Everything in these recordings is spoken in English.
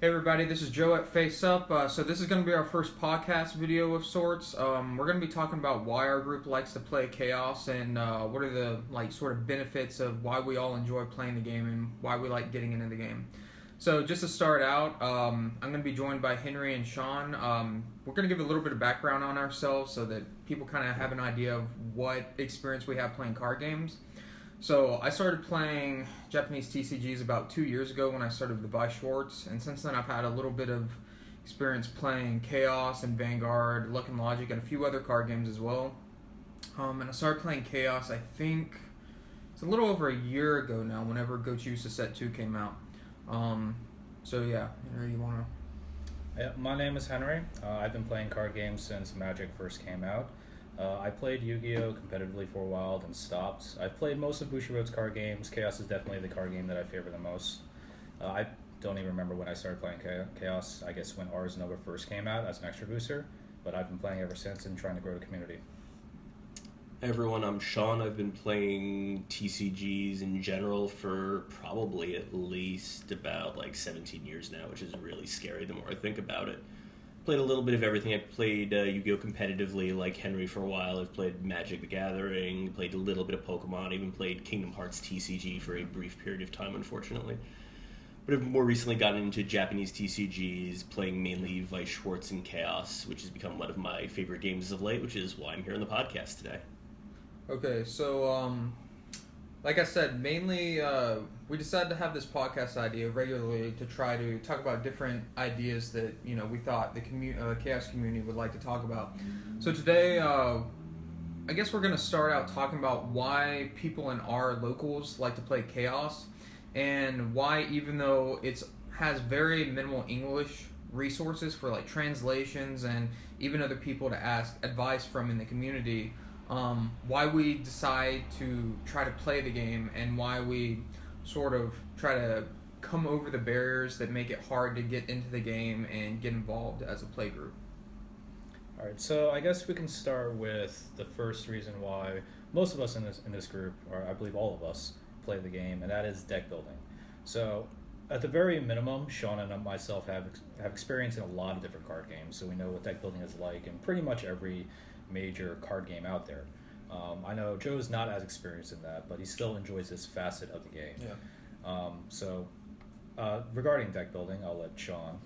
Hey everybody, this is Joe at Face Up. So this is going to be our first podcast video of sorts. We're going to be talking about why our group likes to play Chaos and what are the sort of benefits of why we all enjoy playing the game and why we like getting into the game. So just to start out, I'm going to be joined by Henry and Sean. We're going to give a little bit of background on ourselves so that people kind of have an idea of what experience we have playing card games. So I started playing Japanese TCGs about 2 years ago when I started with Vi Schwartz, and since then I've had a little bit of experience playing Chaos and Vanguard, Luck and Logic, and a few other card games as well. And I started playing Chaos, I think, it's a little over a year ago now, whenever Gochusa Set 2 came out. So yeah, Henry, you want to... Yeah, my name is Henry. I've been playing card games since Magic first came out. I played Yu-Gi-Oh! Competitively for a while, then stopped. I've played most of Bushiroad's card games. Chaos is definitely the card game that I favor the most. I don't even remember when I started playing Chaos. I guess when Ars Nova first came out as an extra booster, but I've been playing ever since and trying to grow the community. Hey everyone, I'm Sean. I've been playing TCGs in general for probably at least about 17 years now, which is really scary the more I think about it. Played a little bit of everything. I played Yu-Gi-Oh! Competitively like Henry for a while. I've played Magic the Gathering, played a little bit of Pokemon, even played Kingdom Hearts TCG for a brief period of time, unfortunately. But I've more recently gotten into Japanese TCGs, playing mainly Vi Schwartz and Chaos, which has become one of my favorite games of late, which is why I'm here on the podcast today. Okay, so like I said, mainly we decided to have this podcast idea regularly to try to talk about different ideas that we thought the Chaos community would like to talk about. So today, I guess we're going to start out talking about why people in our locals like to play Chaos, and why, even though it has very minimal English resources for translations and even other people to ask advice from in the community, why we decide to try to play the game and why we sort of try to come over the barriers that make it hard to get into the game and get involved as a play group. Alright, so I guess we can start with the first reason why most of us in this group, or I believe all of us, play the game, and that is deck building. So at the very minimum, Sean and myself have experience in a lot of different card games, so we know what deck building is like in pretty much every major card game out there. I know Joe's not as experienced in that, but he still enjoys this facet of the game. Yeah. Regarding deck building, I'll let Sean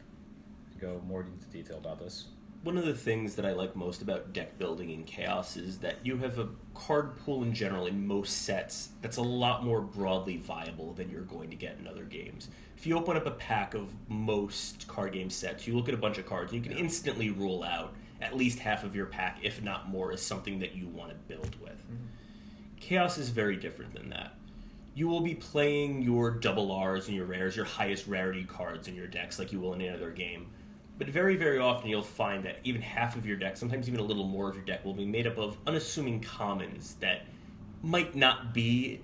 go more into detail about this. One of the things that I like most about deck building in Chaos is that you have a card pool in general in most sets that's a lot more broadly viable than you're going to get in other games. If you open up a pack of most card game sets, you look at a bunch of cards, and you can instantly rule out at least half of your pack, if not more, as something that you want to build with. Mm-hmm. Chaos is very different than that. You will be playing your double Rs and your rares, your highest rarity cards in your decks like you will in any other game. But very, very often you'll find that even half of your deck, sometimes even a little more of your deck, will be made up of unassuming commons that might not be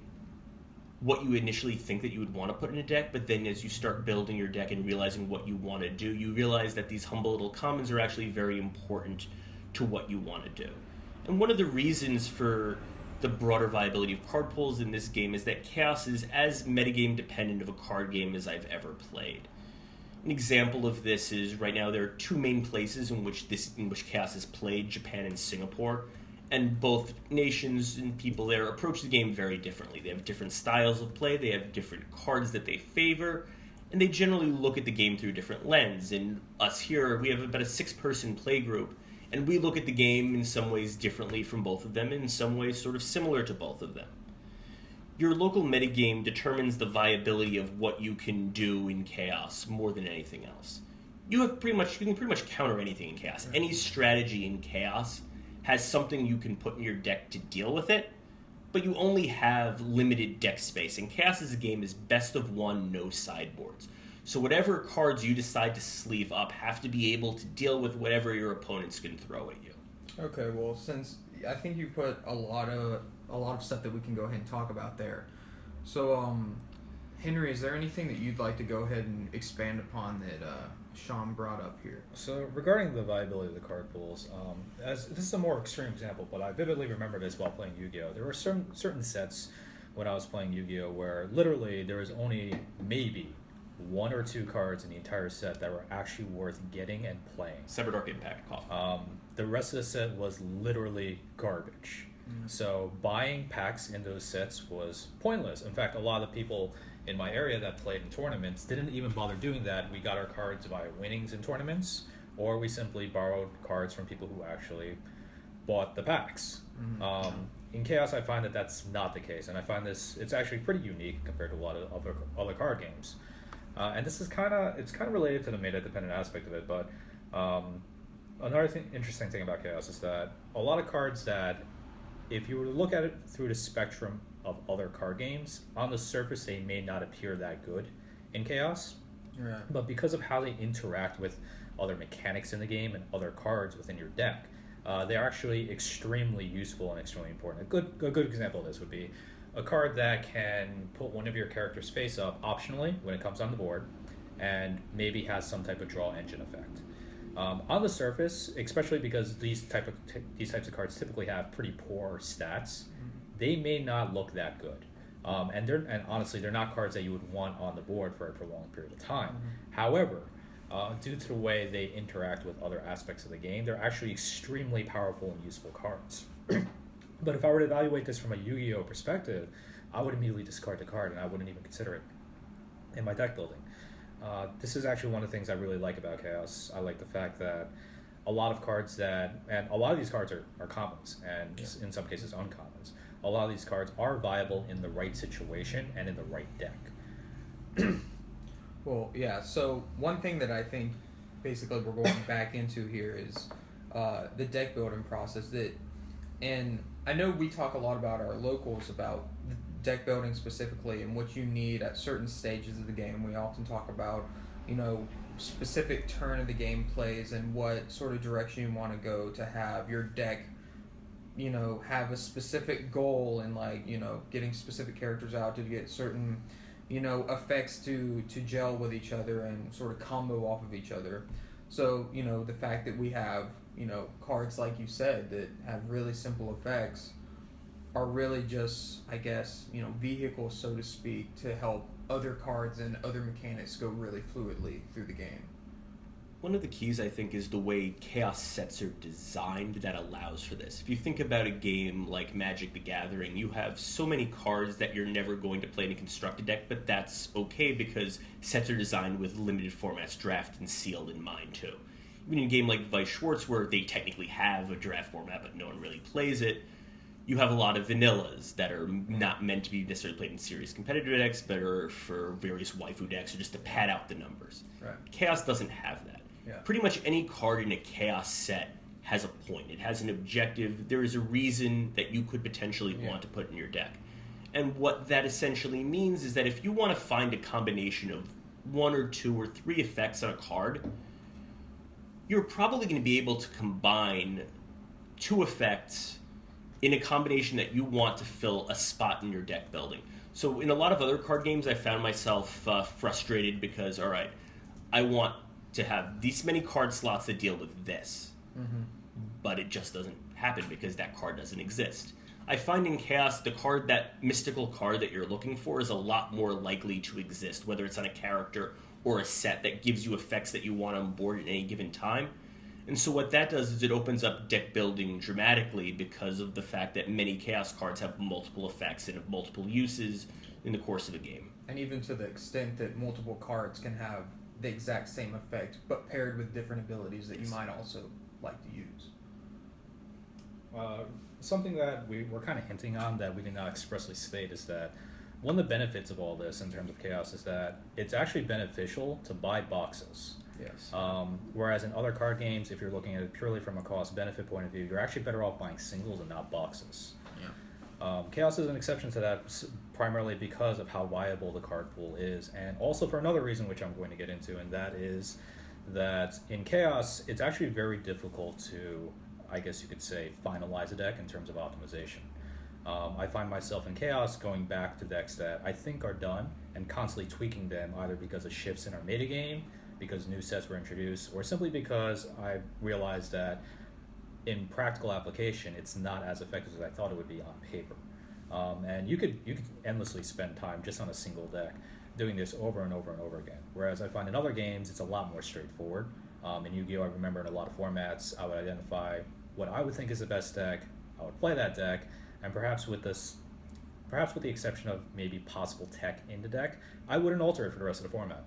what you initially think that you would want to put in a deck, but then as you start building your deck and realizing what you want to do, you realize that these humble little commons are actually very important to what you want to do. And one of the reasons for the broader viability of card pools in this game is that Chaos is as metagame dependent of a card game as I've ever played. An example of this is right now there are two main places in which Chaos is played, Japan and Singapore. And both nations and people there approach the game very differently. They have different styles of play, they have different cards that they favor, and they generally look at the game through a different lens. And us here, we have about a 6-person play group, and we look at the game in some ways differently from both of them, and in some ways sort of similar to both of them. Your local metagame determines the viability of what you can do in Chaos more than anything else. You can pretty much counter anything in Chaos. Any strategy in Chaos has something you can put in your deck to deal with it, but you only have limited deck space. And Chaos as a game is best of one, no sideboards. So whatever cards you decide to sleeve up have to be able to deal with whatever your opponents can throw at you. Okay, well, since I think you put a lot of stuff that we can go ahead and talk about there. So, Henry, is there anything that you'd like to go ahead and expand upon that Sean brought up here? So regarding the viability of the card pools, as this is a more extreme example, but I vividly remember this while playing Yu-Gi-Oh! There were certain sets when I was playing Yu-Gi-Oh! Where literally there was only maybe 1 or 2 cards in the entire set that were actually worth getting and playing. Cyberdark Impact, cough. The rest of the set was literally garbage. So buying packs in those sets was pointless. In fact, a lot of the people in my area that played in tournaments didn't even bother doing that. We got our cards via winnings in tournaments, or we simply borrowed cards from people who actually bought the packs. In Chaos, I find that that's not the case, and I find it's actually pretty unique compared to a lot of other card games. And this is kind of related to the meta dependent aspect of it, but another interesting thing about Chaos is that a lot of cards that, if you were to look at it through the spectrum of other card games, on the surface they may not appear that good in Chaos, but because of how they interact with other mechanics in the game and other cards within your deck, they're actually extremely useful and extremely important. A good example of this would be a card that can put one of your characters face up optionally when it comes on the board, and maybe has some type of draw engine effect. On the surface, especially because these types of cards typically have pretty poor stats, they may not look that good. And honestly, they're not cards that you would want on the board for a prolonged period of time. However, due to the way they interact with other aspects of the game, they're actually extremely powerful and useful cards. But if I were to evaluate this from a Yu-Gi-Oh perspective, I would immediately discard the card, and I wouldn't even consider it in my deck building. This is actually one of the things I really like about Chaos. I like the fact that a lot of cards and a lot of these cards are commons, and in some cases uncommons. A lot of these cards are viable in the right situation and in the right deck. Well, yeah, so one thing that I think basically we're going back into here is the deck building process. And I know we talk a lot about our locals about deck building specifically and what you need at certain stages of the game. We often talk about, specific turn of the game plays and what sort of direction you want to go to have your deck, have a specific goal and getting specific characters out to get certain, effects to gel with each other and sort of combo off of each other. So, the fact that we have, cards like you said that have really simple effects are really just, I guess, vehicles, so to speak, to help other cards and other mechanics go really fluidly through the game. One of the keys, I think, is the way Chaos sets are designed that allows for this. If you think about a game like Magic the Gathering, you have so many cards that you're never going to play in a constructed deck, but that's okay because sets are designed with limited formats, draft and sealed in mind, too. Even in a game like Vice Schwartz, where they technically have a draft format, but no one really plays it, you have a lot of vanillas that are not meant to be necessarily played in serious competitive decks, but are for various waifu decks or just to pad out the numbers. Right. Chaos doesn't have that. Yeah. Pretty much any card in a Chaos set has a point. It has an objective. There is a reason that you could potentially want to put in your deck. And what that essentially means is that if you want to find a combination of 1 or 2 or 3 effects on a card, you're probably going to be able to combine 2 effects in a combination that you want to fill a spot in your deck building. So in a lot of other card games, I found myself frustrated because, all right, I want to have these many card slots that deal with this, but it just doesn't happen because that card doesn't exist. I find in Chaos, that mystical card that you're looking for is a lot more likely to exist, whether it's on a character or a set that gives you effects that you want on board at any given time. And so what that does is it opens up deck building dramatically because of the fact that many Chaos cards have multiple effects and have multiple uses in the course of a game. And even to the extent that multiple cards can have the exact same effect, but paired with different abilities that you might also like to use. Something that we were kind of hinting on that we did not expressly state is that one of the benefits of all this in terms of Chaos is that it's actually beneficial to buy boxes. Yes. Whereas in other card games, if you're looking at it purely from a cost-benefit point of view, you're actually better off buying singles and not boxes. Yeah. Chaos is an exception to that primarily because of how viable the card pool is, and also for another reason which I'm going to get into, and that is that in Chaos, it's actually very difficult to, I guess you could say, finalize a deck in terms of optimization. I find myself in Chaos going back to decks that I think are done and constantly tweaking them either because of shifts in our metagame, because new sets were introduced, or simply because I realized that in practical application, it's not as effective as I thought it would be on paper. And you could endlessly spend time just on a single deck. doing this over and over and over again. Whereas I find in other games, it's a lot more straightforward. In Yu-Gi-Oh, I remember in a lot of formats, I would identify what I would think is the best deck. I would play that deck, and perhaps with the exception of maybe possible tech in the deck, I wouldn't alter it for the rest of the format.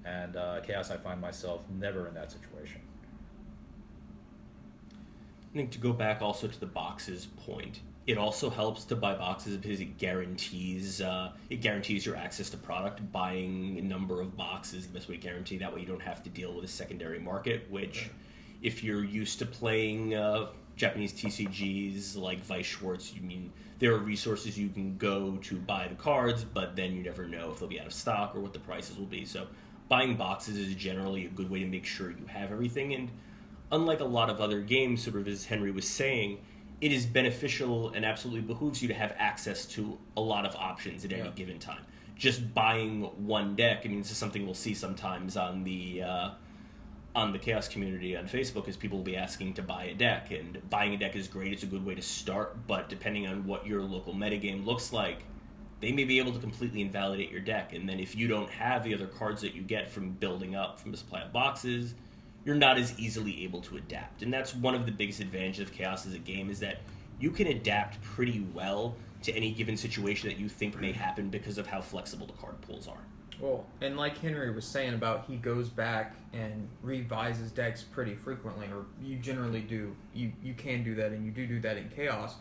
And Chaos, I find myself never in that situation. I think to go back also to the boxes point, it also helps to buy boxes because it guarantees your access to product. Buying a number of boxes, the best way to guarantee that way you don't have to deal with a secondary market, which if you're used to playing Japanese TCGs like Weiss Schwartz, there are resources you can go to buy the cards, but then you never know if they'll be out of stock or what the prices will be. So buying boxes is generally a good way to make sure you have everything. And unlike a lot of other games, sort of as Henry was saying, it is beneficial and absolutely behooves you to have access to a lot of options at any given time. Just buying one deck, this is something we'll see sometimes on the Chaos community on Facebook, is people will be asking to buy a deck, and buying a deck is great. It's a good way to start, but depending on what your local metagame looks like, they may be able to completely invalidate your deck. And then if you don't have the other cards that you get from building up from a supply of boxes, you're not as easily able to adapt. And that's one of the biggest advantages of Chaos as a game, is that you can adapt pretty well to any given situation that you think may happen because of how flexible the card pools are. Well, and like Henry was saying about, he goes back and revises decks pretty frequently, or you generally do. You can do that, and you do that in Chaos.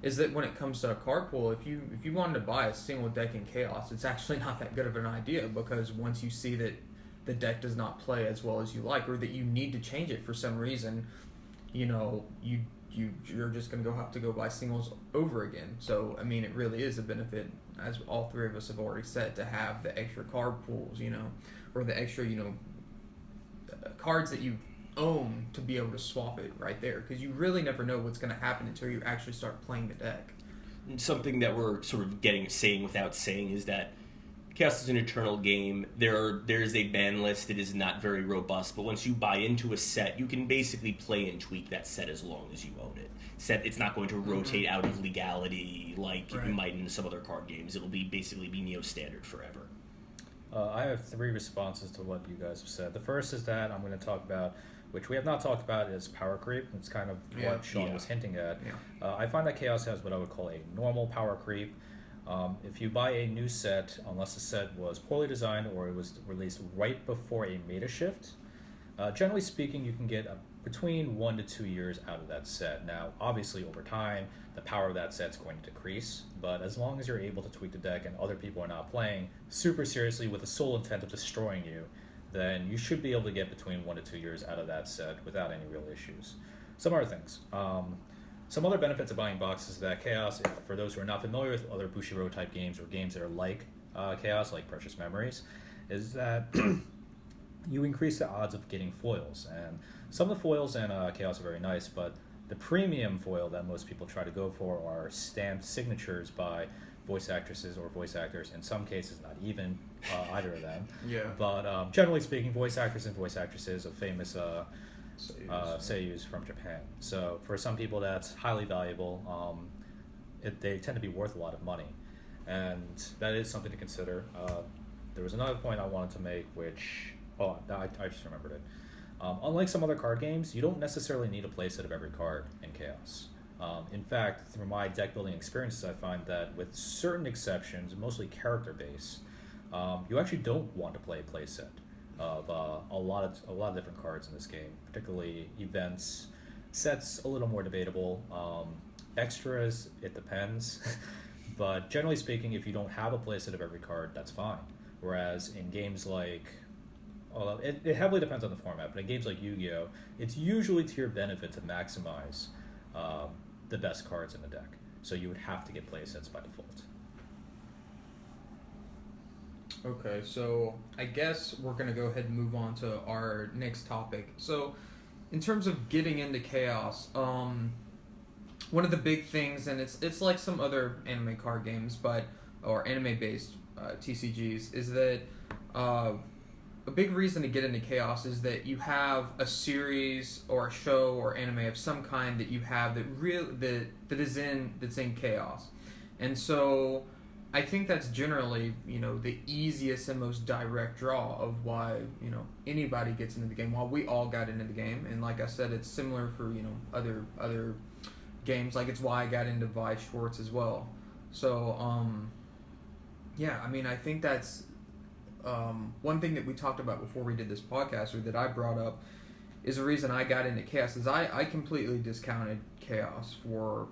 Is that when it comes to a card pool, if you wanted to buy a single deck in Chaos, it's actually not that good of an idea, because once you see that the deck does not play as well as you like, or that you need to change it for some reason, you're just going to have to go buy singles over again. So, it really is a benefit, as all three of us have already said, to have the extra card pools, or the extra, cards that you own, to be able to swap it right there, because you really never know what's going to happen until you actually start playing the deck. And something that we're sort of saying without saying is that Chaos is an eternal game. There's a ban list that is not very robust, but once you buy into a set, you can basically play and tweak that set as long as you own it. It's not going to rotate out of legality like you might in some other card games. It'll basically be Neo standard forever. I have three responses to what you guys have said. The first is that I'm going to talk about, which we have not talked about, is power creep. It's kind of what Sean was hinting at. Yeah. I find that Chaos has what I would call a normal power creep. If you buy a new set, unless the set was poorly designed or it was released right before a meta shift, generally speaking, you can get between 1 to 2 years out of that set. Now, obviously, over time, the power of that set's going to decrease, but as long as you're able to tweak the deck and other people are not playing super seriously with the sole intent of destroying you, then you should be able to get between 1 to 2 years out of that set without any real issues. Some other things. Some other benefits of buying boxes is that Chaos, for those who are not familiar with other Bushiroad type games or games that are like Chaos, like Precious Memories, is that you increase the odds of getting foils. And some of the foils in Chaos are very nice, but the premium foil that most people try to go for are stamped signatures by voice actresses or voice actors. In some cases, not even either of them. Yeah. But generally speaking, voice actors and voice actresses of famous seiyus from Japan. So for some people, that's highly valuable. They tend to be worth a lot of money, and that is something to consider. There was another point I wanted to make, which I just remembered it. Unlike some other card games, you don't necessarily need a playset of every card in Chaos. In fact, through my deck building experiences, I find that with certain exceptions, mostly character based, you actually don't want to play a playset of a lot of different cards in this game, particularly events. Sets a little more debatable. Extras, it depends. But generally speaking, if you don't have a playset of every card, that's fine. Whereas in games like, it heavily depends on the format, but in games like Yu-Gi-Oh, it's usually to your benefit to maximize the best cards in the deck. So you would have to get playsets by default. Okay, so I guess we're going to go ahead and move on to our next topic. So in terms of getting into Chaos, one of the big things, and it's like some other anime card games, or anime-based TCGs, is that a big reason to get into Chaos is that you have a series or a show or anime of some kind that you have that's in Chaos. And so I think that's generally, the easiest and most direct draw of why, anybody gets into the game, why we all got into the game. And like I said, it's similar for, other games. Like, it's why I got into Vice Schwartz as well. So, yeah, I mean, I think that's one thing that we talked about before we did this podcast, or that I brought up, is the reason I got into Chaos. Is I completely discounted Chaos for,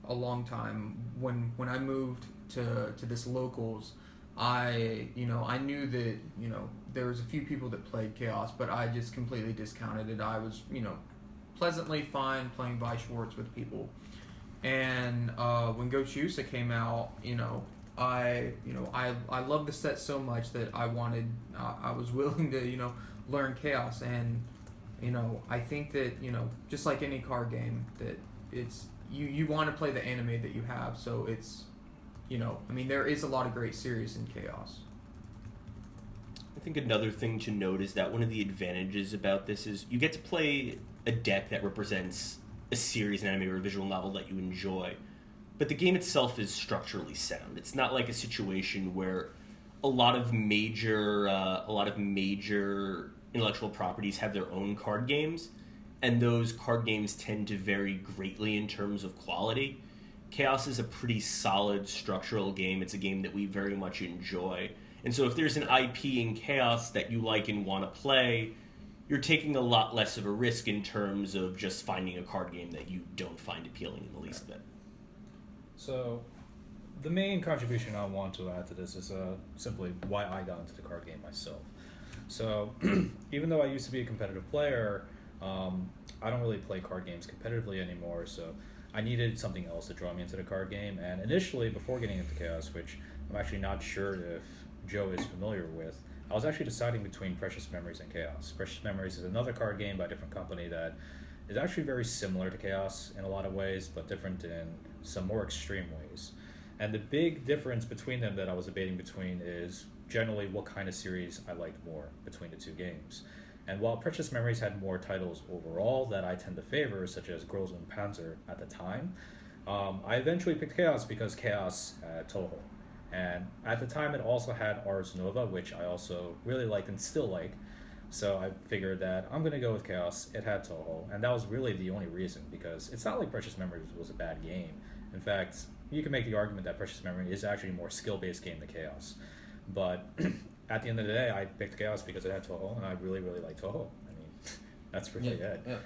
a long time. When I moved to this locals, I knew that, there was a few people that played Chaos, but I just completely discounted it. I was, pleasantly fine playing Vice Schwartz with people. And when ChaOS came out, I loved the set so much that I was willing to, learn Chaos. And, I think that, just like any card game, that it's, you want to play the anime that you have. So it's, there is a lot of great series in Chaos. I think another thing to note is that one of the advantages about this is you get to play a deck that represents a series, an anime, or a visual novel that you enjoy, but the game itself is structurally sound. It's not like a situation where a lot of major intellectual properties have their own card games, and those card games tend to vary greatly in terms of quality. Chaos is a pretty solid structural game. It's a game that we very much enjoy. And so if there's an IP in Chaos that you like and want to play, you're taking a lot less of a risk in terms of just finding a card game that you don't find appealing in the least bit. So the main contribution I want to add to this is simply why I got into the card game myself. So even though I used to be a competitive player, I don't really play card games competitively anymore, so I needed something else to draw me into the card game. And initially, before getting into Chaos, which I'm actually not sure if Joe is familiar with, I was actually deciding between Precious Memories and Chaos. Precious Memories is another card game by a different company that is actually very similar to Chaos in a lot of ways, but different in some more extreme ways. And the big difference between them that I was debating between is generally what kind of series I liked more between the two games. And while Precious Memories had more titles overall that I tend to favor, such as Girls und Panzer at the time, I eventually picked Chaos because Chaos had Toho. And at the time, it also had Ars Nova, which I also really liked and still like. So I figured that I'm going to go with Chaos. It had Toho. And that was really the only reason, because it's not like Precious Memories was a bad game. In fact, you can make the argument that Precious Memory is actually a more skill-based game than Chaos. But at the end of the day, I picked Chaos because it had Toho, and I really, really like Toho. I mean, that's really it. Yeah.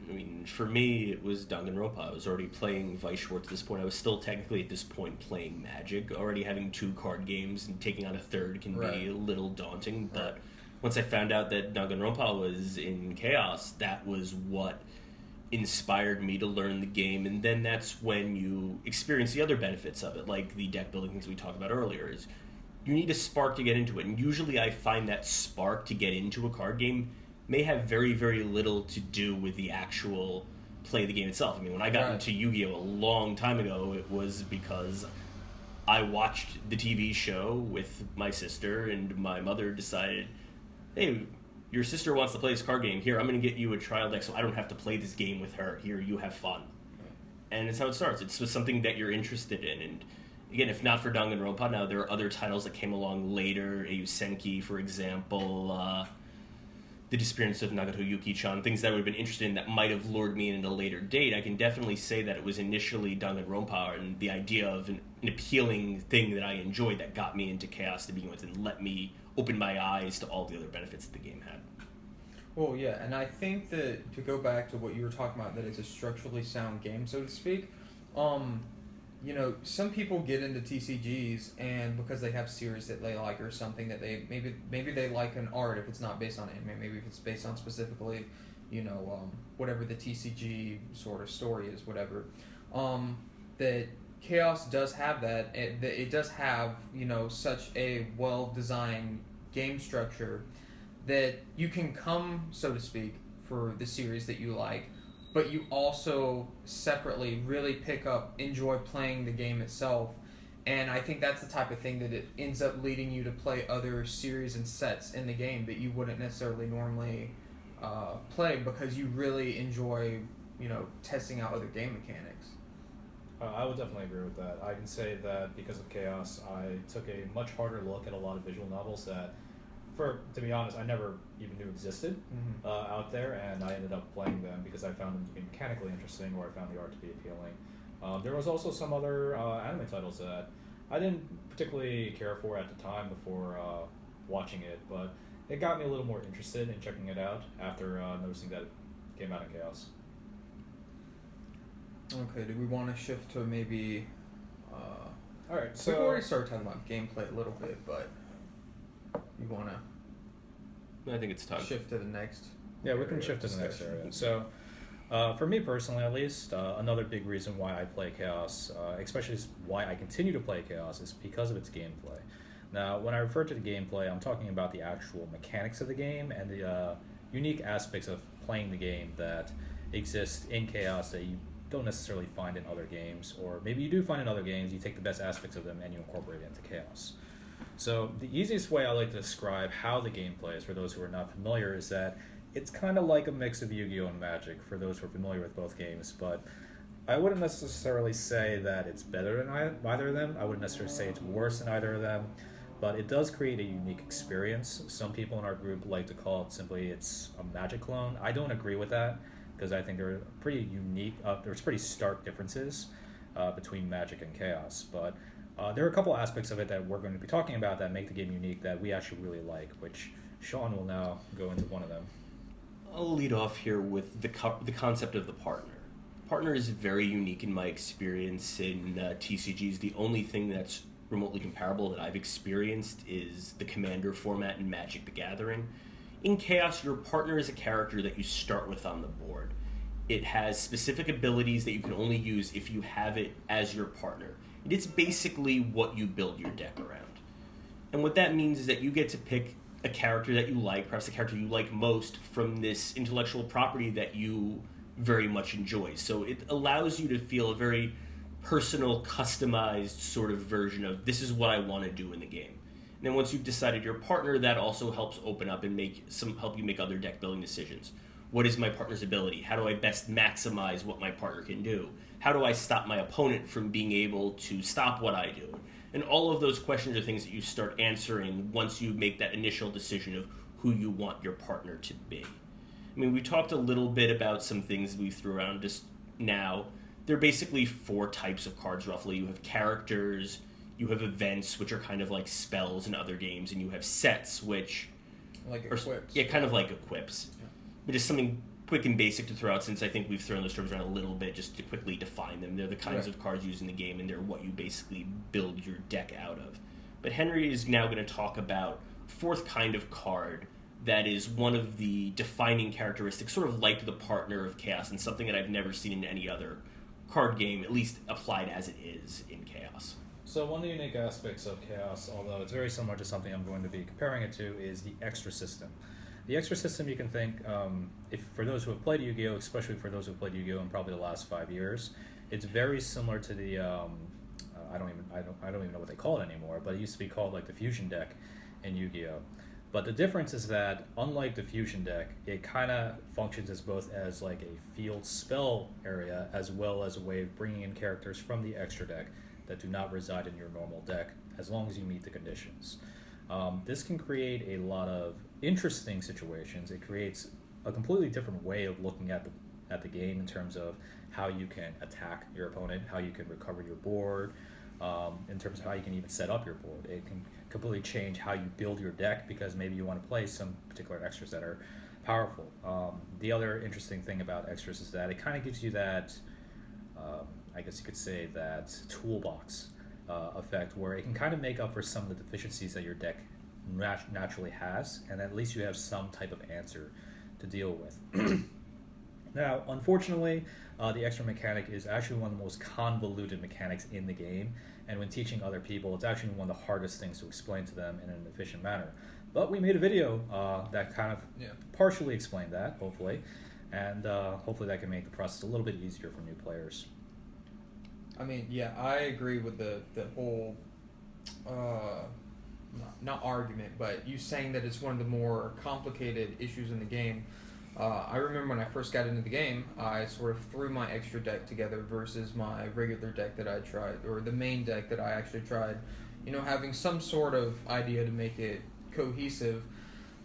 I mean, for me, it was Danganronpa. I was already playing Vice Schwartz at this point. I was still technically at this point playing Magic. Already having 2 card games and taking on a third can be a little daunting. But once I found out that Danganronpa was in Chaos, that was what inspired me to learn the game. And then that's when you experience the other benefits of it, like the deck building things we talked about earlier. Is you need a spark to get into it. And usually I find that spark to get into a card game may have very, very little to do with the actual play of the game itself. I mean, when I got into Yu-Gi-Oh! A long time ago, it was because I watched the TV show with my sister, and my mother decided, hey, your sister wants to play this card game. Here, I'm going to get you a trial deck so I don't have to play this game with her. Here, you have fun. And it's how it starts. It's just something that you're interested in. And again, if not for Danganronpa, now there are other titles that came along later. Eiyusenki, for example, The Disappearance of Nagato Yuki-chan, things that I would have been interested in that might have lured me in at a later date. I can definitely say that it was initially Danganronpa and the idea of an appealing thing that I enjoyed that got me into Chaos to begin with and let me open my eyes to all the other benefits that the game had. Well, yeah, and I think that, to go back to what you were talking about, that it's a structurally sound game, so to speak, some people get into TCGs and because they have series that they like or something that they maybe they like an art if it's not based on anime, maybe if it's based on specifically, whatever the TCG sort of story is, whatever. That Chaos does have that. It does have such a well-designed game structure that you can come, so to speak, for the series that you like, but you also separately really enjoy playing the game itself. And I think that's the type of thing that it ends up leading you to play other series and sets in the game that you wouldn't necessarily normally play, because you really enjoy, testing out other game mechanics. I would definitely agree with that. I can say that because of Chaos, I took a much harder look at a lot of visual novels that, to be honest, I never even knew existed out there, and I ended up playing them because I found them to be mechanically interesting, or I found the art to be appealing. There was also some other anime titles that I didn't particularly care for at the time before watching it, but it got me a little more interested in checking it out after noticing that it came out in Chaos. Okay, do we want to shift to maybe... All right, so... We've already started talking about gameplay a little bit, but you want to... I think it's time. Shift to the next... Yeah, we can shift to the next area. So, for me personally at least, another big reason why I play Chaos, especially why I continue to play Chaos, is because of its gameplay. Now, when I refer to the gameplay, I'm talking about the actual mechanics of the game and the unique aspects of playing the game that exist in Chaos that you don't necessarily find in other games, or maybe you do find in other games, you take the best aspects of them and you incorporate it into Chaos. So the easiest way I like to describe how the game plays, for those who are not familiar, is that it's kind of like a mix of Yu-Gi-Oh! And Magic, for those who are familiar with both games, but I wouldn't necessarily say that it's better than either of them. I wouldn't necessarily say it's worse than either of them, but it does create a unique experience. Some people in our group like to call it simply it's a Magic clone. I don't agree with that, because I think there are pretty unique, there's pretty stark differences between Magic and Chaos. But there are a couple aspects of it that we're going to be talking about that make the game unique that we actually really like, which Sean will now go into one of them. I'll lead off here with the concept of the partner. Partner is very unique in my experience in TCGs. The only thing that's remotely comparable that I've experienced is the Commander format in Magic the Gathering. In Chaos, your partner is a character that you start with on the board. It has specific abilities that you can only use if you have it as your partner. It's basically what you build your deck around. And what that means is that you get to pick a character that you like, perhaps the character you like most, from this intellectual property that you very much enjoy. So it allows you to feel a very personal, customized sort of version of this is what I want to do in the game. And then once you've decided your partner, that also helps open up and help you make other deck building decisions. What is my partner's ability? How do I best maximize what my partner can do? How do I stop my opponent from being able to stop what I do? And all of those questions are things that you start answering once you make that initial decision of who you want your partner to be. I mean, we talked a little bit about some things we threw around just now. There are basically 4 types of cards, roughly. You have characters, you have events, which are kind of like spells in other games, and you have sets, which like equips. Yeah, kind of like equips. Yeah. But just something quick and basic to throw out, since I think we've thrown those terms around a little bit, just to quickly define them. They're the kinds of cards used in the game, and they're what you basically build your deck out of. But Henry is now going to talk about 4th kind of card that is one of the defining characteristics, sort of like the partner of Chaos, and something that I've never seen in any other card game, at least applied as it is in Chaos. So one of the unique aspects of Chaos, although it's very similar to something I'm going to be comparing it to, is the extra system. The extra system, you can think, if for those who have played Yu-Gi-Oh!, especially for those who have played Yu-Gi-Oh! In probably the last 5 years, it's very similar to the I don't even know what they call it anymore, but it used to be called like the Fusion deck in Yu-Gi-Oh! But the difference is that, unlike the Fusion deck, it kind of functions as both as like a field spell area as well as a way of bringing in characters from the extra deck that do not reside in your normal deck, as long as you meet the conditions. This can create a lot of interesting situations. It creates a completely different way of looking at the game in terms of how you can attack your opponent, how you can recover your board, in terms of how you can even set up your board. It can completely change how you build your deck because maybe you want to play some particular extras that are powerful. The other interesting thing about extras is that it kind of gives you that, I guess you could say, that toolbox effect where it can kind of make up for some of the deficiencies that your deck naturally has, and at least you have some type of answer to deal with. Now, unfortunately, the extra mechanic is actually one of the most convoluted mechanics in the game, and when teaching other people, it's actually one of the hardest things to explain to them in an efficient manner. But we made a video that kind of partially explained that, hopefully, and hopefully that can make the process a little bit easier for new players. I mean, yeah, I agree with the whole, not argument, but you saying that it's one of the more complicated issues in the game. I remember when I first got into the game, I sort of threw my extra deck together versus my regular deck that I tried, or the main deck that I actually tried. Having some sort of idea to make it cohesive,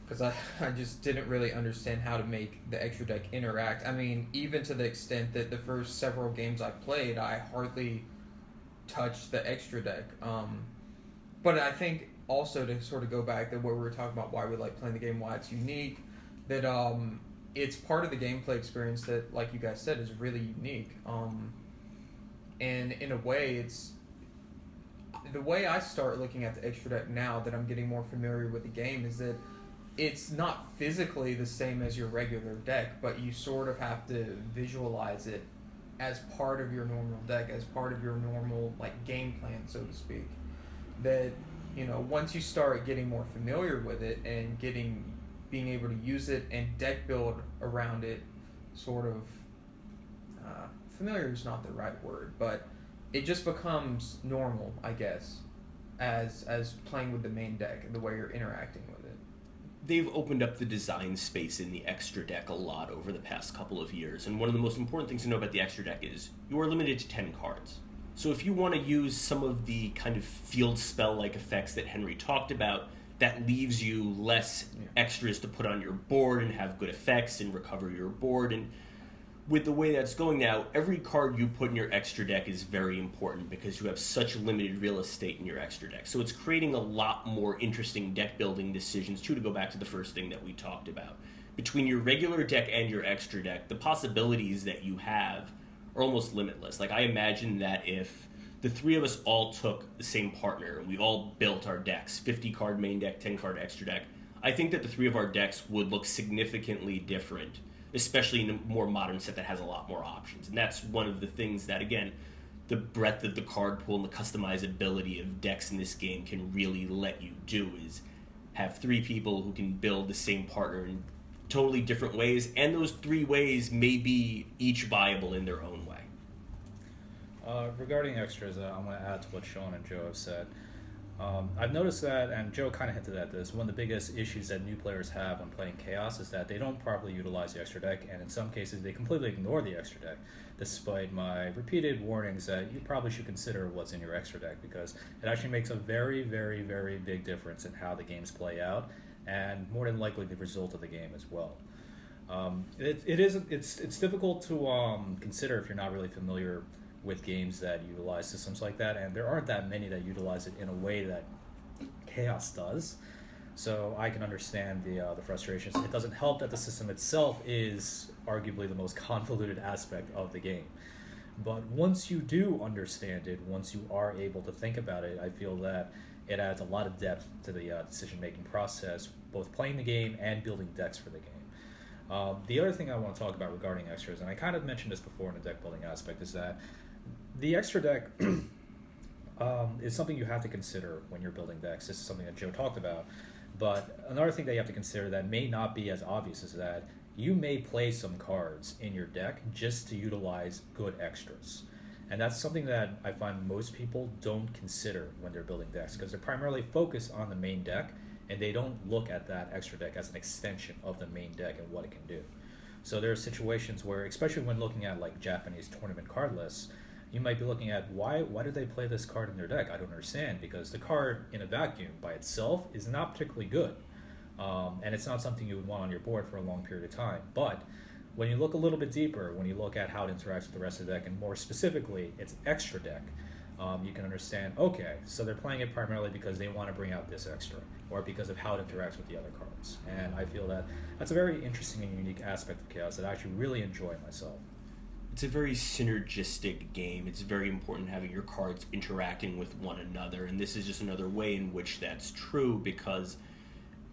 because I just didn't really understand how to make the extra deck interact. I mean, even to the extent that the first several games I played, I hardly touched the extra deck. But I think also to sort of go back to what we were talking about, why we like playing the game, why it's unique, that it's part of the gameplay experience that, like you guys said, is really unique. And in a way, it's the way I start looking at the extra deck now that I'm getting more familiar with the game is that it's not physically the same as your regular deck, but you sort of have to visualize it as part of your normal deck, as part of your normal game plan, so to speak. That once you start getting more familiar with it and being able to use it and deck build around it, sort of familiar is not the right word, but it just becomes normal, I guess, as playing with the main deck and the way you're interacting with it. They've opened up the design space in the extra deck a lot over the past couple of years, and one of the most important things to know about the extra deck is you are limited to 10 cards. So if you want to use some of the kind of field spell-like effects that Henry talked about, that leaves you less extras to put on your board and have good effects and recover your board. And with the way that's going now, every card you put in your extra deck is very important because you have such limited real estate in your extra deck. So it's creating a lot more interesting deck building decisions too, to go back to the first thing that we talked about. Between your regular deck and your extra deck, the possibilities that you have are almost limitless. Like, I imagine that if the three of us all took the same partner and we all built our decks, 50 card main deck, 10 card extra deck, I think that the three of our decks would look significantly different, especially in a more modern set that has a lot more options. And that's one of the things that, again, the breadth of the card pool and the customizability of decks in this game can really let you do, is have three people who can build the same partner in totally different ways, and those three ways may be each viable in their own way. Regarding extras, I'm going to add to what Sean and Joe have said. I've noticed that, and Joe kind of hinted at this, one of the biggest issues that new players have when playing ChaOS is that they don't properly utilize the extra deck, and in some cases they completely ignore the extra deck, despite my repeated warnings that you probably should consider what's in your extra deck, because it actually makes a very, very, very big difference in how the games play out, and more than likely the result of the game as well. It's difficult to consider if you're not really familiar with games that utilize systems like that, and there aren't that many that utilize it in a way that ChaOS does. So I can understand the frustrations. It doesn't help that the system itself is arguably the most convoluted aspect of the game. But once you do understand it, once you are able to think about it, I feel that it adds a lot of depth to the decision-making process, both playing the game and building decks for the game. The other thing I want to talk about regarding extras, and I kind of mentioned this before in the deck building aspect, is that the extra deck is something you have to consider when you're building decks. This is something that Joe talked about. But another thing that you have to consider that may not be as obvious is that you may play some cards in your deck just to utilize good extras. And that's something that I find most people don't consider when they're building decks, because they're primarily focused on the main deck, and they don't look at that extra deck as an extension of the main deck and what it can do. So there are situations where, especially when looking at like Japanese tournament card lists, you might be looking at why did they play this card in their deck? I don't understand, because the card in a vacuum by itself is not particularly good, and it's not something you would want on your board for a long period of time. But when you look a little bit deeper, when you look at how it interacts with the rest of the deck, and more specifically its extra deck, you can understand, okay, so they're playing it primarily because they want to bring out this extra, or because of how it interacts with the other cards. And I feel that that's a very interesting and unique aspect of ChaOS that I actually really enjoy myself. It's a very synergistic game. It's very important having your cards interacting with one another, and this is just another way in which that's true, because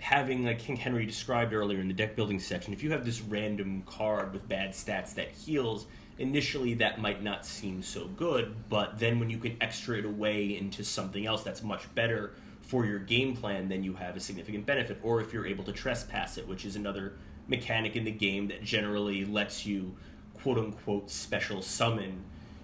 having, like King Henry described earlier in the deck building section, if you have this random card with bad stats that heals, initially that might not seem so good, but then when you can extra it away into something else that's much better for your game plan, then you have a significant benefit. Or if you're able to trespass it, which is another mechanic in the game that generally lets you quote-unquote special summon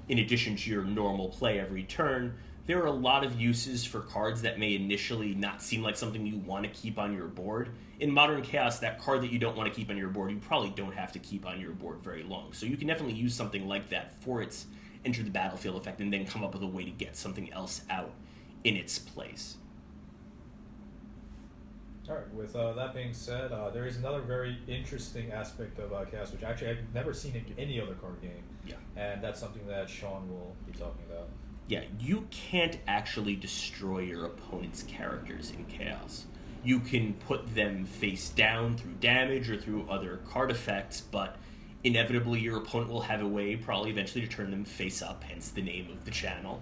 in addition to your normal play every turn, there are a lot of uses for cards that may initially not seem like something you want to keep on your board. In Modern Chaos, that card that you don't want to keep on your board, you probably don't have to keep on your board very long. So you can definitely use something like that for its enter the battlefield effect and then come up with a way to get something else out in its place. All right, with that being said, there is another very interesting aspect of Chaos, which actually I've never seen in any other card game. Yeah. And that's something that Sean will be talking about. Yeah, you can't actually destroy your opponent's characters in Chaos. You can put them face down through damage or through other card effects, but inevitably your opponent will have a way, probably eventually, to turn them face up, hence the name of the channel.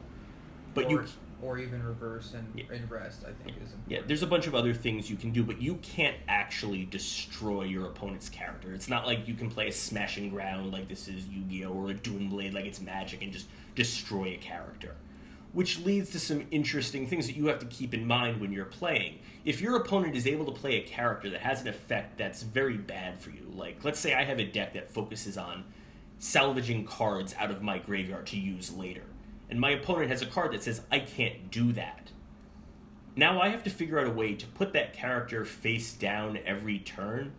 But or even reverse and rest, I think, is important. Yeah, there's a bunch of other things you can do, but you can't actually destroy your opponent's character. It's not like you can play a Smashing Ground like this is Yu-Gi-Oh! Or a Doomblade like it's Magic and just destroy a character. Which leads to some interesting things that you have to keep in mind when you're playing. If your opponent is able to play a character that has an effect that's very bad for you, like let's say I have a deck that focuses on salvaging cards out of my graveyard to use later, and my opponent has a card that says, I can't do that. Now I have to figure out a way to put that character face down every turn,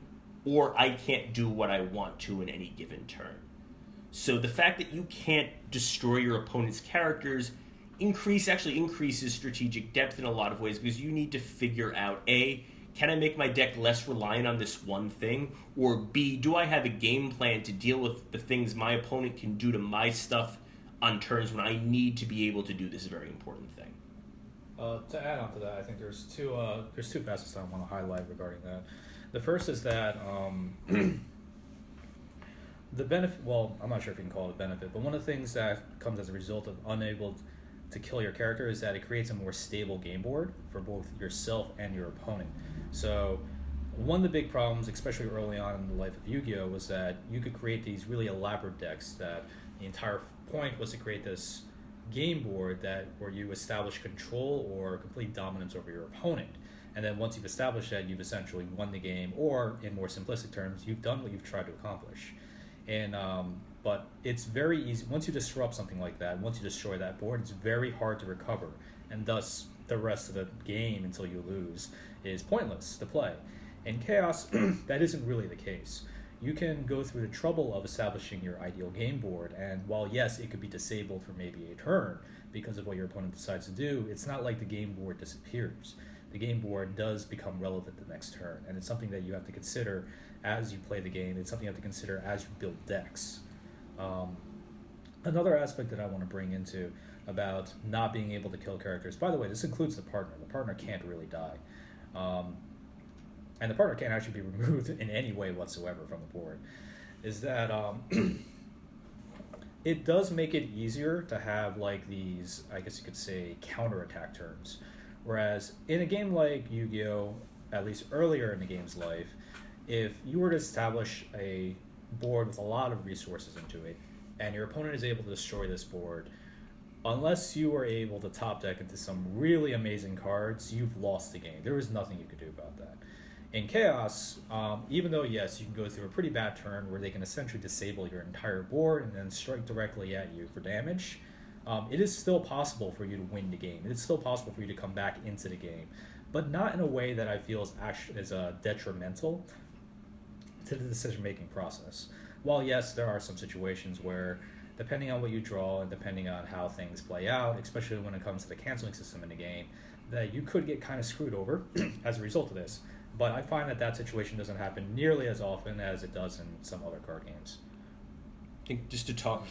or I can't do what I want to in any given turn. So the fact that you can't destroy your opponent's characters actually increases strategic depth in a lot of ways, because you need to figure out, A, can I make my deck less reliant on this one thing? Or B, do I have a game plan to deal with the things my opponent can do to my stuff on turns when I need to be able to do this very important thing? To add on to that, I think there's two facets I want to highlight regarding that. The first is that the benefit, well, I'm not sure if you can call it a benefit, but one of the things that comes as a result of unable to kill your character is that it creates a more stable game board for both yourself and your opponent. So one of the big problems, especially early on in the life of Yu-Gi-Oh, was that you could create these really elaborate decks that the entire point was to create this game board where you establish control or complete dominance over your opponent. And then once you've established that, you've essentially won the game, or in more simplistic terms, you've done what you've tried to accomplish. And but it's very easy, once you disrupt something like that, once you destroy that board, it's very hard to recover, and thus the rest of the game until you lose is pointless to play. In Chaos, that isn't really the case. You can go through the trouble of establishing your ideal game board, and while yes, it could be disabled for maybe a turn because of what your opponent decides to do, it's not like the game board disappears. The game board does become relevant the next turn, and it's something that you have to consider as you play the game. It's something you have to consider as you build decks. Another aspect that I want to bring into about not being able to kill characters, by the way, this includes the partner. The partner can't really die. And the partner can't actually be removed in any way whatsoever from the board, is that it does make it easier to have like these, I guess you could say, counterattack turns. Whereas in a game like Yu-Gi-Oh, at least earlier in the game's life, if you were to establish a board with a lot of resources into it, and your opponent is able to destroy this board, unless you were able to top deck into some really amazing cards, you've lost the game. There is nothing you could do about that. In Chaos, even though, yes, you can go through a pretty bad turn where they can essentially disable your entire board and then strike directly at you for damage, it is still possible for you to win the game. It's still possible for you to come back into the game, but not in a way that I feel is detrimental to the decision-making process. While, yes, there are some situations where, depending on what you draw and depending on how things play out, especially when it comes to the canceling system in the game, that you could get kind of screwed over as a result of this. But I find that situation doesn't happen nearly as often as it does in some other card games. I think just to talk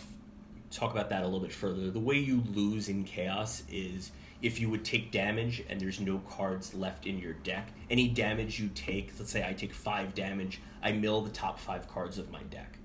about that a little bit further, the way you lose in Chaos is if you would take damage and there's no cards left in your deck. Any damage you take, let's say I take 5 damage, I mill the top 5 cards of my deck.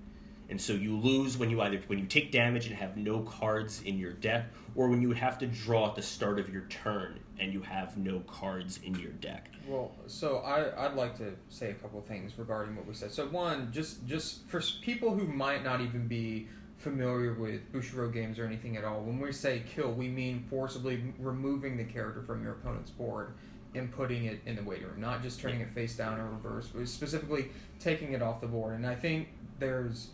And so you lose when you take damage and have no cards in your deck, or when you have to draw at the start of your turn and you have no cards in your deck. Well, so I'd like to say a couple of things regarding what we said. So one, just for people who might not even be familiar with Bushiroad games or anything at all, when we say kill, we mean forcibly removing the character from your opponent's board and putting it in the waiting room, not just turning it face down or reverse, but specifically taking it off the board. And I think there's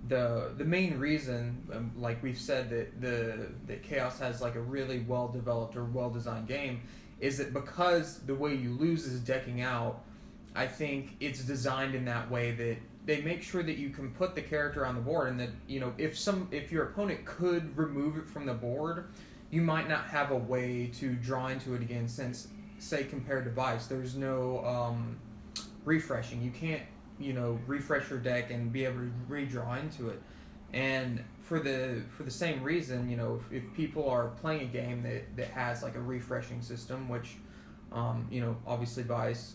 the main reason, like we've said, that Chaos has like a really well developed or well designed game, is that because the way you lose is decking out. I think it's designed in that way that they make sure that you can put the character on the board, and that if your opponent could remove it from the board, you might not have a way to draw into it again. Since, say, compared to Vice, there's no refreshing. You can't refresh your deck and be able to redraw into it. And for the same reason, if people are playing a game that has like a refreshing system, which obviously Vice,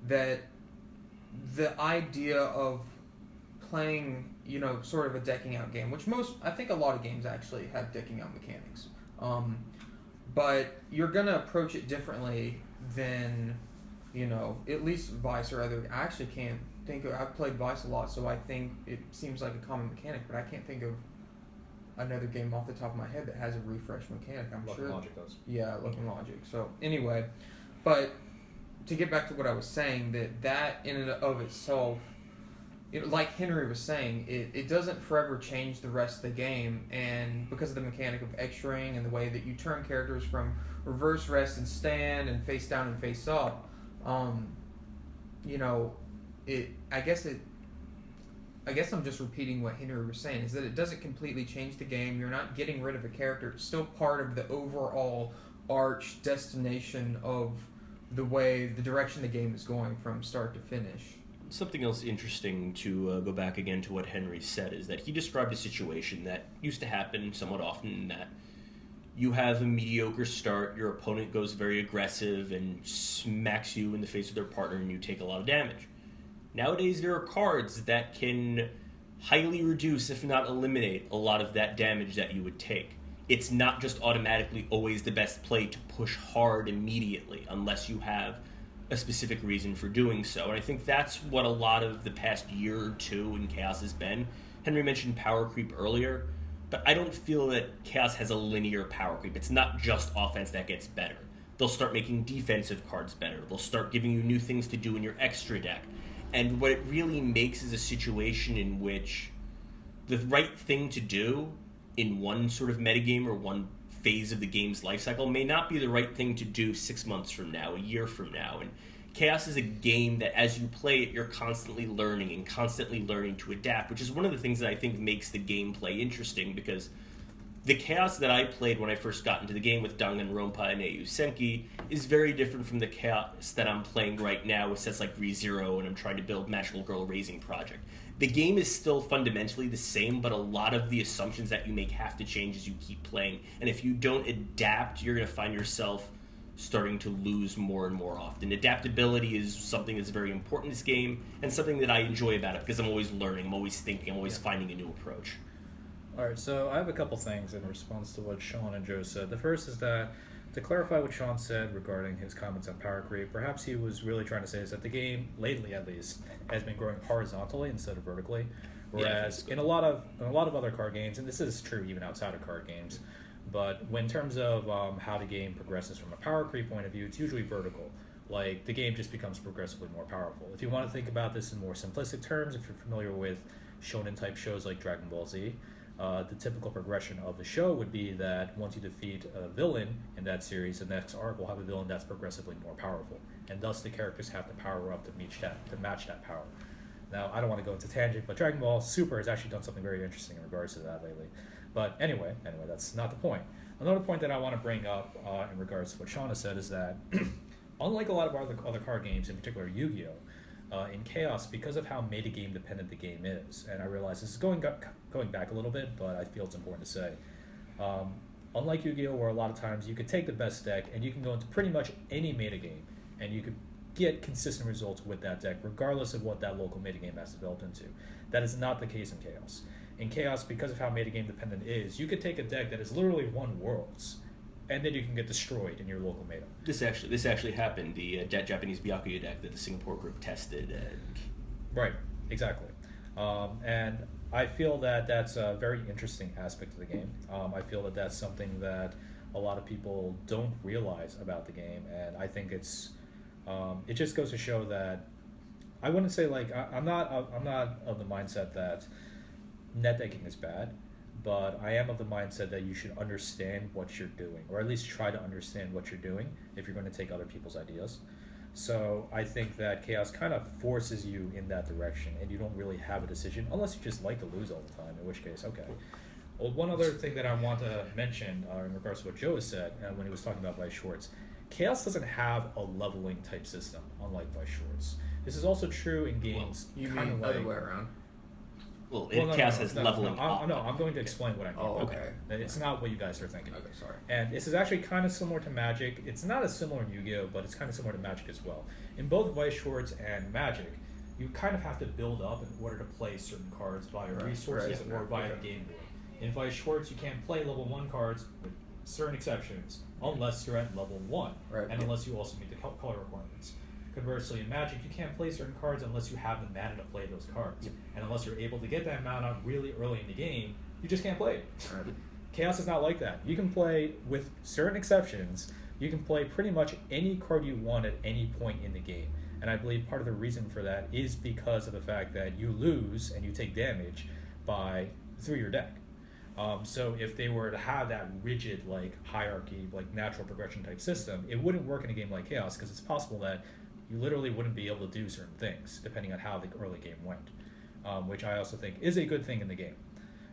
that the idea of playing, sort of a decking out game, which I think a lot of games actually have decking out mechanics, but you're gonna approach it differently than, at least Vice or other. I actually can't think of. I've played Vice a lot, so I think it seems like a common mechanic, but I can't think of another game off the top of my head that has a refresh mechanic. I'm Luck sure. and Logic does. Yeah, Luck and Logic. So anyway, but to get back to what I was saying, that in and of itself, like Henry was saying, it doesn't forever change the rest of the game, and because of the mechanic of X-raying and the way that you turn characters from reverse rest and stand and face down and face up, I guess I'm just repeating what Henry was saying, is that it doesn't completely change the game. You're not getting rid of a character. It's still part of the overall arch destination of the direction the game is going from start to finish. Something else interesting to go back again to what Henry said is that he described a situation that used to happen somewhat often, that you have a mediocre start, your opponent goes very aggressive and smacks you in the face with their partner, and you take a lot of damage. Nowadays, there are cards that can highly reduce, if not eliminate, a lot of that damage that you would take. It's not just automatically always the best play to push hard immediately, unless you have a specific reason for doing so. And I think that's what a lot of the past year or two in Chaos has been. Henry mentioned power creep earlier, but I don't feel that Chaos has a linear power creep. It's not just offense that gets better. They'll start making defensive cards better. They'll start giving you new things to do in your extra deck. And what it really makes is a situation in which the right thing to do in one sort of metagame or one phase of the game's life cycle may not be the right thing to do 6 months from now, a year from now. And Chaos is a game that as you play it, you're constantly learning and constantly learning to adapt, which is one of the things that I think makes the gameplay interesting, because the Chaos that I played when I first got into the game with Danganronpa and Eiyu Senki is very different from the Chaos that I'm playing right now with sets like ReZero and I'm trying to build Magical Girl Raising Project. The game is still fundamentally the same, but a lot of the assumptions that you make have to change as you keep playing. And if you don't adapt, you're going to find yourself starting to lose more and more often. Adaptability is something that's very important in this game, and something that I enjoy about it, because I'm always learning, I'm always thinking, I'm always finding a new approach. Alright, so I have a couple things in response to what Sean and Joe said. The first is that, to clarify what Sean said regarding his comments on power creep, perhaps he was really trying to say is that the game, lately at least, has been growing horizontally instead of vertically. Whereas in a lot of other card games, and this is true even outside of card games, but in terms of how the game progresses from a power creep point of view, it's usually vertical. Like, the game just becomes progressively more powerful. If you want to think about this in more simplistic terms, if you're familiar with shonen-type shows like Dragon Ball Z, the typical progression of the show would be that once you defeat a villain in that series, the next arc will have a villain that's progressively more powerful, and thus the characters have to power up to match that power. Now, I don't want to go into tangent, but Dragon Ball Super has actually done something very interesting in regards to that lately. But anyway, that's not the point. Another point that I want to bring up in regards to what Sean has said is that, unlike a lot of other card games, in particular Yu-Gi-Oh!, in Chaos, because of how metagame dependent the game is, and I realize this is going back a little bit, but I feel it's important to say, unlike Yu-Gi-Oh!, where a lot of times you could take the best deck and you can go into pretty much any metagame and you could get consistent results with that deck, regardless of what that local metagame has developed into. That is not the case in Chaos. In Chaos, because of how metagame dependent it is, you could take a deck that has literally won Worlds, and then you can get destroyed in your local meta. This actually happened. The Japanese Byakuya deck that the Singapore group tested. Right, exactly. And I feel that that's a very interesting aspect of the game. I feel that that's something that a lot of people don't realize about the game, and I think it just goes to show that I wouldn't say like I'm not of the mindset that net decking is bad, but I am of the mindset that you should understand what you're doing, or at least try to understand what you're doing if you're going to take other people's ideas. So I think that chaos kind of forces you in that direction, and you don't really have a decision unless you just like to lose all the time. In which case, okay. Well, one other thing that I want to mention in regards to what Joe has said when he was talking about Vice Schwartz, chaos doesn't have a leveling type system, unlike Vice Schwartz. This is also true in games. You mean the other way around? Chaos has leveling up. No, I'm going to explain what I mean. Oh, okay. It's not what you guys are thinking. Okay, sorry. And this is actually kind of similar to Magic. It's not as similar in Yu-Gi-Oh, but it's kind of similar to Magic as well. In both Vice Schwartz and Magic, you kind of have to build up in order to play certain cards via resources or via the game board. In Vice Schwartz, you can't play level 1 cards with certain exceptions unless you're at level 1, and unless you also meet the color requirements. Conversely, in Magic, you can't play certain cards unless you have the mana to play those cards. And unless you're able to get that mana really early in the game, you just can't play it. Chaos is not like that. You can play, with certain exceptions, you can play pretty much any card you want at any point in the game. And I believe part of the reason for that is because of the fact that you lose and you take damage through your deck. So if they were to have that rigid hierarchy, natural progression type system, it wouldn't work in a game like Chaos, because it's possible that you literally wouldn't be able to do certain things depending on how the early game went, which I also think is a good thing in the game.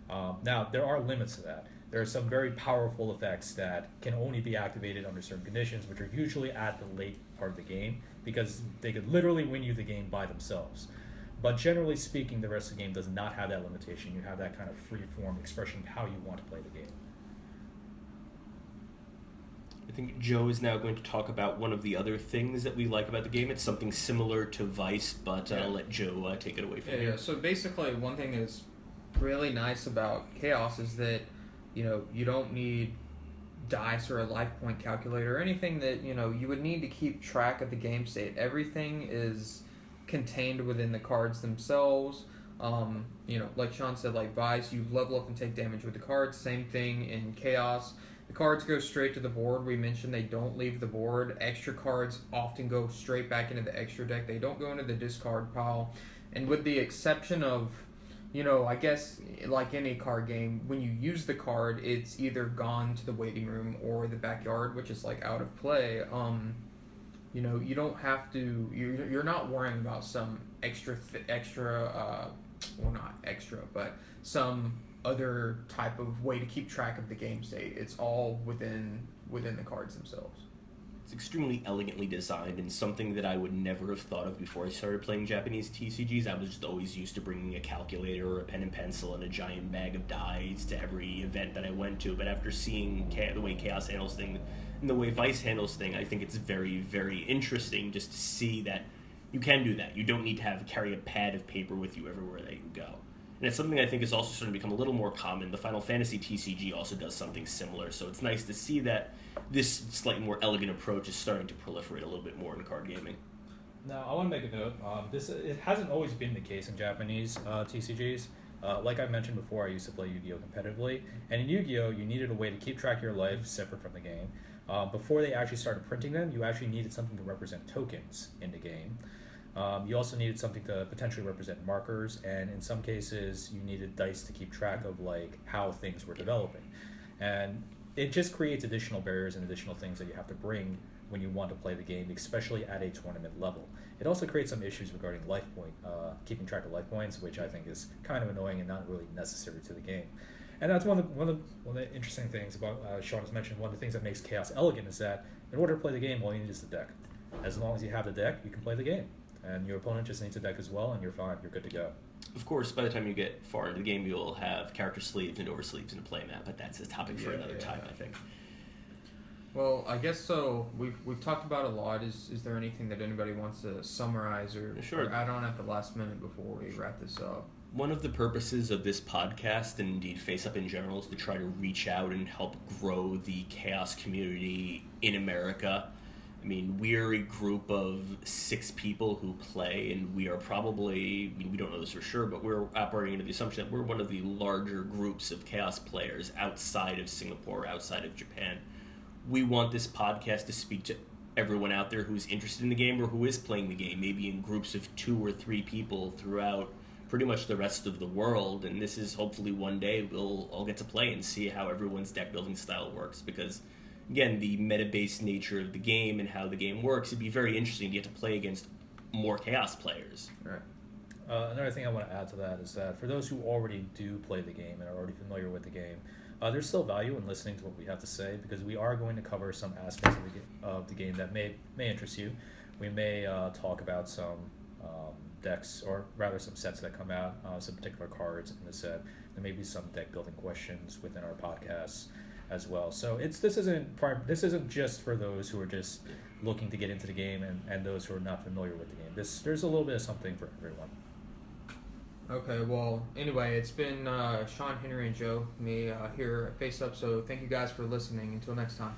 Now, there are limits to that. There are some very powerful effects that can only be activated under certain conditions, which are usually at the late part of the game, because they could literally win you the game by themselves. But generally speaking, the rest of the game does not have that limitation. You have that kind of free-form expression of how you want to play the game. I think Joe is now going to talk about one of the other things that we like about the game. It's something similar to Vice, but I'll let Joe take it away from here. Yeah, so basically one thing that's really nice about Chaos is that, you don't need dice or a life point calculator or anything that, you would need to keep track of the game state. Everything is contained within the cards themselves. Like Sean said, like Vice, you level up and take damage with the cards. Same thing in Chaos. The cards go straight to the board. We mentioned they don't leave the board. Extra cards often go straight back into the extra deck. They don't go into the discard pile. And with the exception of, I guess like any card game, when you use the card, it's either gone to the waiting room or the backyard, which is out of play. You don't have to. You're not worrying about some some other type of way to keep track of the game state. It's all within the cards themselves. It's extremely elegantly designed, and something that I would never have thought of before I started playing Japanese TCGs. I was just always used to bringing a calculator or a pen and pencil and a giant bag of dice to every event that I went to. But after seeing the way Chaos handles things and the way Vice handles things, I think it's very, very interesting just to see that you can do that. You don't need to carry a pad of paper with you everywhere that you go. And it's something I think is also starting to become a little more common. The Final Fantasy TCG also does something similar, so it's nice to see that this slightly more elegant approach is starting to proliferate a little bit more in card gaming. Now, I want to make a note. It hasn't always been the case in Japanese TCGs. Like I mentioned before, I used to play Yu-Gi-Oh! Competitively, and in Yu-Gi-Oh! You needed a way to keep track of your life separate from the game. Before they actually started printing them, you actually needed something to represent tokens in the game. You also needed something to potentially represent markers, and in some cases, you needed dice to keep track of how things were developing. And it just creates additional barriers and additional things that you have to bring when you want to play the game, especially at a tournament level. It also creates some issues regarding life point, keeping track of life points, which I think is kind of annoying and not really necessary to the game. And that's one of the interesting things about Sean has mentioned. One of the things that makes Chaos elegant is that in order to play the game, all you need is the deck. As long as you have the deck, you can play the game. And your opponent just needs a deck as well, and you're fine. You're good to go. Of course, by the time you get far into the game, you'll have character sleeves and oversleeves in a playmat, but that's a topic for another time, I think. Well, I guess so. We've talked about a lot. Is there anything that anybody wants to summarize or add on at the last minute before we wrap this up? One of the purposes of this podcast, and indeed Face Up in general, is to try to reach out and help grow the Chaos community in America. I mean, we're a group of 6 people who play, and we are probably, we don't know this for sure, but we're operating under the assumption that we're one of the larger groups of Chaos players outside of Singapore, outside of Japan. We want this podcast to speak to everyone out there who's interested in the game or who is playing the game, maybe in groups of 2 or 3 people throughout pretty much the rest of the world. And this is hopefully one day we'll all get to play and see how everyone's deck building style works, because again, the meta-based nature of the game and how the game works, it'd be very interesting to get to play against more Chaos players. Right. Another thing I want to add to that is that for those who already do play the game and are already familiar with the game, there's still value in listening to what we have to say, because we are going to cover some aspects of the game that may interest you. We may talk about some decks, or rather some sets that come out, some particular cards in the set. There may be some deck building questions within our podcasts as well. So this isn't just for those who are just looking to get into the game and those who are not familiar with the game. There's a little bit of something for everyone. Okay, well, anyway, it's been Sean, Henry, and Joe, me here at Face Up, so thank you guys for listening. Until next time.